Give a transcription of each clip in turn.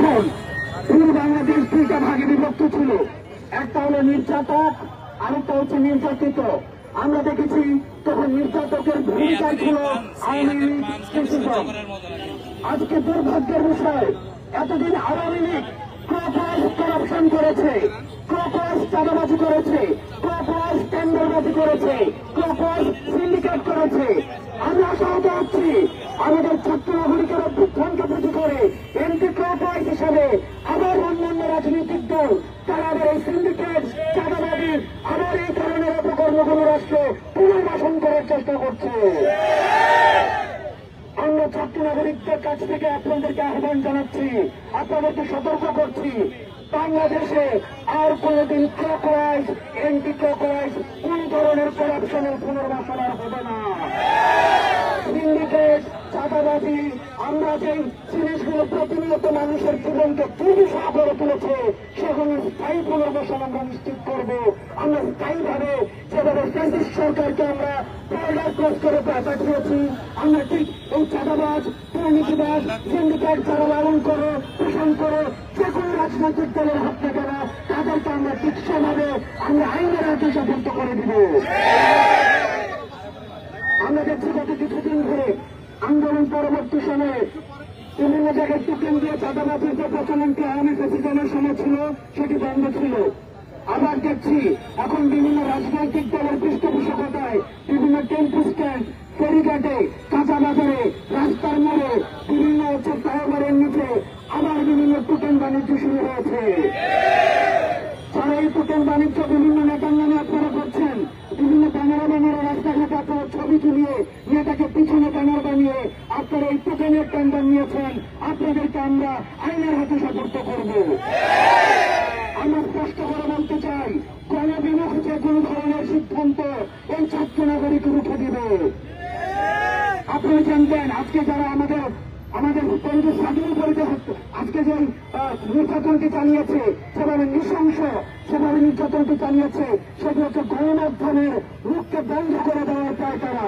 তখন পুরো বাংলাদেশ দুইটা ভাগে বিভক্ত ছিল, একটা হলো নির্যাতক, আরেকটা হচ্ছে নির্যাতিত। আমরা দেখেছি তখন নির্যাতকের ভূমিকায় ছিল আওয়ামী লীগ, কৃষিদল। আজকে দুর্ভাগ্যের বিষয়, এতদিন আওয়ামী লীগ করাপশন করেছে, চাঁদাবাজি করেছে, টেন্ডারবাজি করেছে, সিন্ডিকেট করেছে। আমরা আশাহত হচ্ছি আমাদের ছাত্র নাগরিকের অভ্যুত্থানকে পুঁজি করে এন্টি ক্লকওয়াইজ হিসাবে আবার অন্যান্য রাজনৈতিক দল তারা আবার এই সিন্ডিকেট, চাঁদাবাজি, আবার এই ধরনের অপকর্মগুলো রাষ্ট্রে পুনর্বাসন করার চেষ্টা করছে। আমরা ছাত্র নাগরিকদের কাছ থেকে আপনাদেরকে আহ্বান জানাচ্ছি, আপনাদেরকে সতর্ক করছি, বাংলাদেশে আর কোনদিন ক্লকওয়াইজ, এন্টি ক্লকওয়াইজ কোন ধরনের করাপশনের পুনর্বাসন আর হবে না। সিন্ডিকেট, চাঁদাবাজি, আমরা যে জিনিসগুলো প্রতিনিয়ত মানুষের জীবনকে দুর্বিষহ করে তুলেছে সেগুলো স্থায়ী পুনর্বাসন আমরা নিশ্চিত করব। আমরা স্থায়ীভাবে যেভাবে ফ্যাসিস্ট সরকারকে আমরা বর্ডার ক্রস করে পাঠিয়েছি, আমরা ঠিক এই চাঁদাবাজ, দুর্নীতিবাজ, সিন্ডিকেট যারা লালন করে, পোষণ করে, যে কোনো রাজনৈতিক দলের হাত থেকে না, তাদেরকে আমরা ঠিক সেভাবে আমরা আইনের হাতে সাপোর্ট করে দিব। আমরা দেখছি গত কিছুদিন ধরে আন্দোলন পরবর্তী সময়ে বিভিন্ন জায়গায় টোকেন দিয়ে চাঁদাবাজির যে প্রচলনটি আওয়ামী প্রেসিডেন্টের সময় ছিল সেটি বন্ধ ছিল। আবার দেখছি এখন বিভিন্ন রাজনৈতিক দলের পৃষ্ঠপোষকতায় বিভিন্ন টেম্পো স্ট্যান্ড, ফেরিঘাটে, কাঁচা বাজারে, রাস্তার মোড়ে, বিভিন্ন ফ্লাইওভারের নিচে আবার বিভিন্ন টোকেন বাণিজ্য শুরু হয়েছে। যারা এই টোকেন বাণিজ্য বিভিন্ন নেতার নামে আপনারা করছেন, বিভিন্ন ব্যানার বানিয়ে রাস্তাঘাটে আপনারা ছবি তুলিয়ে নেতাকে পিছনে ব্যানার বানিয়ে আপনারা এই টোকেনের টেন্ডার নিয়েছেন, আপনাদেরকে আমরা আইনের হাতে সাপোর্ট করব। আমরা স্পষ্ট করে বলতে চাই, গণবিমুখ যে কোন ধরনের সিদ্ধান্ত এই ছাত্র নাগরিক রুখে দিবে। আপনি জানবেন আজকে যারা আমাদের পরিবেশ স্বাধীন করে আজকে যে নির্যাতনটি চালিয়েছে, সেভাবে নৃশংস সেভাবে নির্যাতনটি চালিয়েছে, সেগুলো হচ্ছে গণমাধ্যমের মুখকে বন্ধ করে দেওয়ার পায় তারা।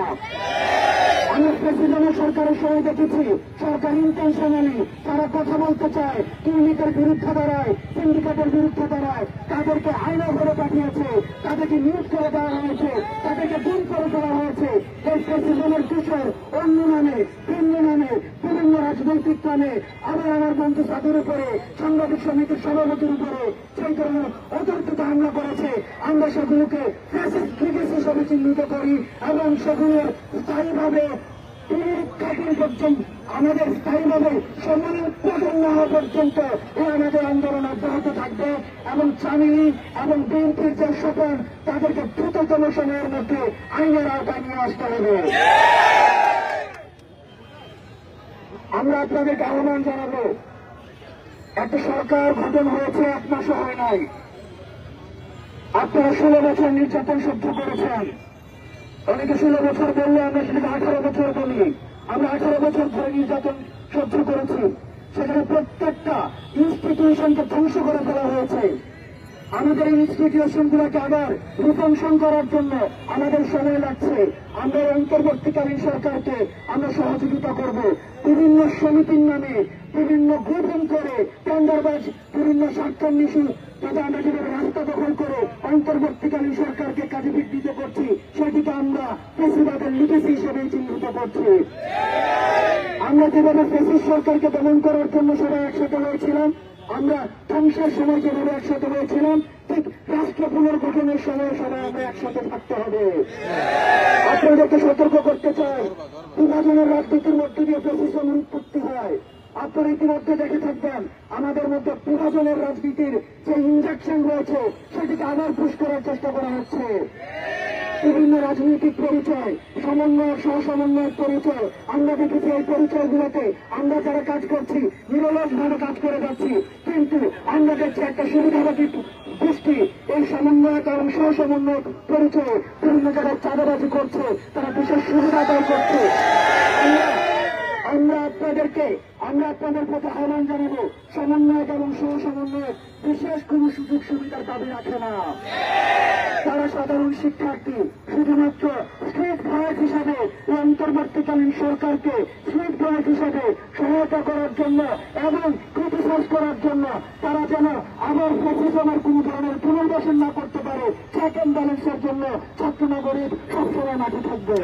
আমরা প্রেসিডেন্টের সরকারের সময় দেখেছি সরকার ইন্টেনশনালি তারা কথা বলতে চায়, দুর্নীতির বিরুদ্ধে দাঁড়ায়, সিন্ডিকেটের বিরুদ্ধে দাঁড়ায়, তাদেরকে আইনে ধরে পাঠিয়েছে, তাদেরকে নিউজ করে দেওয়া হয়েছে, তাদেরকে গুম করে দেওয়া হয়েছে। এই প্রেসিডেন্টের কিশোর অন্য নামে, ভিন্ন নামে, বিভিন্ন রাজনৈতিক নামে আবার আমার বন্ধু সাধুর উপরে, সাংবাদিক সমিতির সভাপতির উপরে সেই ধরনের অতর্কিত হামলা করেছে। আমরা সেগুলোকে ফ্যাসিস্ট হিসেবে চিহ্নিত করি এবং সেগুলোর স্থায়ীভাবে আমাদের স্থায়ীভাবে সম্মানের প্রদান না হওয়া পর্যন্ত আমাদের আন্দোলন অব্যাহত থাকবে এবং চামিলি এবং বিএনপির যে স্বপন তাদেরকে দ্রুততম সময়ের মধ্যে আইনের আওতায় নিয়ে আসতে হবে। আমরা আপনাদেরকে আহ্বান জানাবো, একটা সরকার গঠন হয়েছে 1 মাসও হয় নাই। আপনারা 16 বছর নির্যাতন সহ্য করেছেন। অনেকে 16 বছর বললে আমরা সেটাকে 18 বছর বলি। আমরা 18 বছর ধরে নির্যাতন সহ্য করেছি। সেখানে প্রত্যেকটা ইনস্টিটিউশনকে ধ্বংস করে ফেলা হয়েছে। আমাদের এই ইনস্টিটিউশনগুলোকে আবার রূপান্তর করার জন্য আমাদের সময় লাগছে। আমরা অন্তর্বর্তীকালীন সরকারকে আমরা সহযোগিতা করব। বিভিন্ন সমিতির নামে বিভিন্ন গ্রুপিং করে টেন্ডারবাজ বিভিন্ন স্বার্থান্বেষী তবে আমরা যেভাবে রাস্তা দখল করে অন্তর্বর্তীকালীন সরকারকে কাজে বিঘ্নিত করছি, সেটিকে আমরা ফেসিবাদের লিগেসি হিসেবে চিহ্নিত করছি। আমরা যেভাবে ফেসিস্ট সরকারকে দমন করার জন্য সবাই একসাথে হয়েছিলাম, আমরা ধ্বংসের সময় যেভাবে একসাথে হয়েছিলাম, ঠিক রাষ্ট্র পুনর্গঠনের সময় সবাই আমরা একসাথে থাকতে হবে। আপনাদেরকে সতর্ক করতে চাই, বিভাজনের রাজনীতির মধ্যে দিয়ে ফ্যাসিজমের উৎপত্তি হয়। আপনারা ইতিমধ্যে দেখে থাকবেন আমাদের মধ্যে বিভাজনের রাজনীতির যে ইনজেকশন রয়েছে সেটিকে আবার পুশ করার চেষ্টা করা হচ্ছে। বিভিন্ন রাজনৈতিক পরিচয়, সমন্বয়, সহসমন্বয়ের পরিচয়, আমরা দেখেছি এই পরিচয়গুলোতে আমরা যারা কাজ করছি নিরলসভাবে কাজ করে যাচ্ছি, কিন্তু আমরা দেখছি একটা সুবিধাবাদী গোষ্ঠী এই সমন্বয়ক এবং সহসমন্বয়ক পরিচয়ে বিভিন্ন জায়গায় চাঁদাবাজি করছে, তারা বিশেষ সুবিধা আদায় করছে। আমরা আপনাদের প্রতি আহ্বান জানাবো, সমন্বয়ক এবং সহসমন্বয়ক বিশেষ কোন সুযোগ সুবিধার দাবি রাখে না। তারা সাধারণ শিক্ষার্থী, শুধুমাত্র স্ট্রিট ভয়েস হিসাবে অন্তর্বর্তীকালীন সরকারকে স্ট্রিট ভয়েস হিসাবে সহায়তা করার জন্য এবং সন্ত্রাস করার জন্য তারা যেন আবার ফ্যাসিজমের কোন ধরনের পুনর্বাসন না করতে পারে, চেক অ্যান্ড ব্যালেন্সের জন্য ছাত্র নাগরিক সবসময় মাঠে থাকবে।